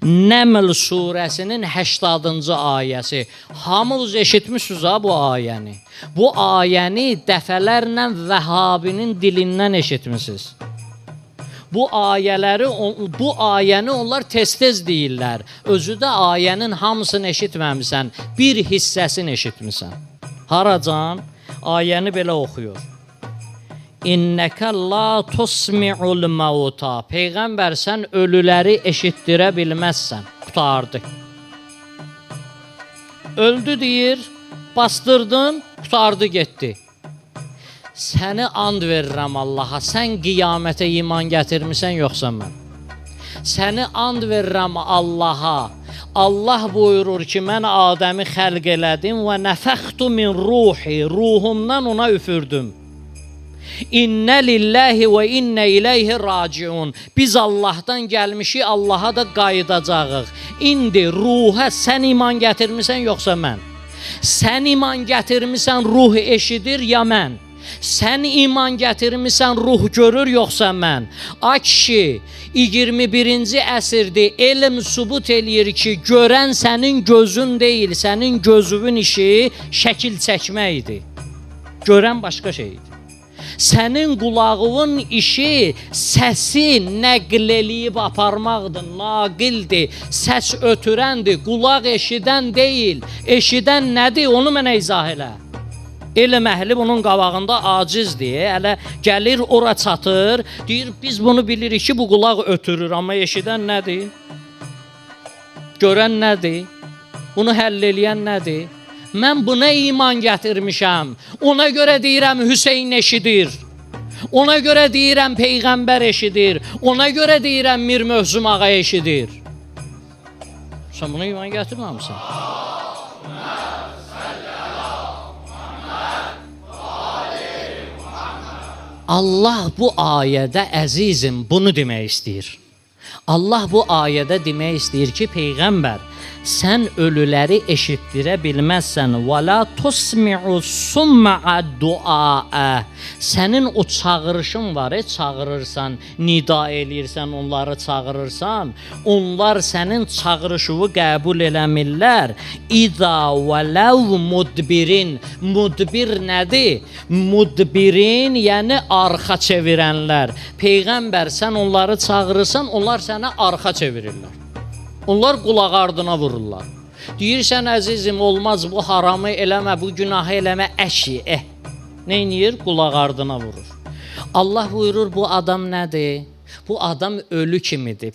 Nəml surəsinin 80-cı ayəsi. Hamınız eşitmişsiniz ha bu ayəni. Bu ayəni dəfələrlə Vəhabinin dilindən eşitmişsiniz. Bu ayəni onlar tez-tez deyirlər. Özü də ayənin hamısını eşitməmisən, bir hissəsini eşitmisən. Haracan? Ayəni belə oxuyur. İnnəkə la tusmi'ul mauta. Peyğəmbər, sən ölüləri eşitdirə bilməzsən. Qutardı. Öldü deyir, bastırdın, qutardı getdi. Səni and verirəm Allaha, sən qiyamətə iman gətirmisən yoxsa mən? Səni and verirəm Allaha. Allah buyurur ki, mən Adəmi xəlq elədim və nəfəxtu min ruhi, ruhumdan ona üfürdüm. İnnə lillahi və innə iləyhi raciun. Biz Allahdan gəlmişik, Allaha da qayıdacağıq. İndi ruha sən iman gətirmisən yoxsa mən? Sən iman gətirmisən, ruh eşidir ya mən? Sən iman gətirmisən, ruh görür yoxsa mən? Ay kişi, 21-ci əsrdə elm sübut eləyir ki, görən sənin gözün deyil, sənin gözünün işi şəkil çəkməkdir. Görən başqa şeydir. Sənin qulağının işi səsi nəql eləyib aparmaqdır, naqildir, səs ötürəndir, qulaq eşidən deyil. Eşidən nədir, onu mənə izah elə. Elm əhli bunun qabağında acizdir, hələ gəlir ora çatır, deyir biz bunu bilirik ki, bu qulaq ötürür, amma eşidən nədir? Görən nədir? Bunu həll eləyən nədir? Mən buna iman gətirmişəm, ona görə deyirəm Hüseyin eşidir, ona görə deyirəm Peyğəmbər eşidir, ona görə deyirəm Mir Möhzüm ağa eşidir. Sən buna iman gətirməmisən? Allah bu ayədə əzizim bunu demək istəyir. Allah bu ayədə demək istəyir ki, Peyğəmbər, sən ölüləri eşitdirə bilməzsən. Və la tusmi'u summa'a du'a. Sənin o çağırışın var, çağırırsan, nida eləyirsən, onları çağırırsan, onlar sənin çağırışını qəbul eləmirlər. İza vələv mudbirin. Mudbir nədir? Mudbirin, yəni arxa çevirənlər. Peyğəmbər, sən onları çağırırsan, onlar sənə arxa çevirirlər. Onlar qulaq ardına vururlar. Deyirsən, əzizim, olmaz, bu haramı eləmə, bu günahı eləmə, əşi, neyniyir? Qulaq ardına vurur. Allah buyurur, bu adam nədir? Bu adam ölü kimidir.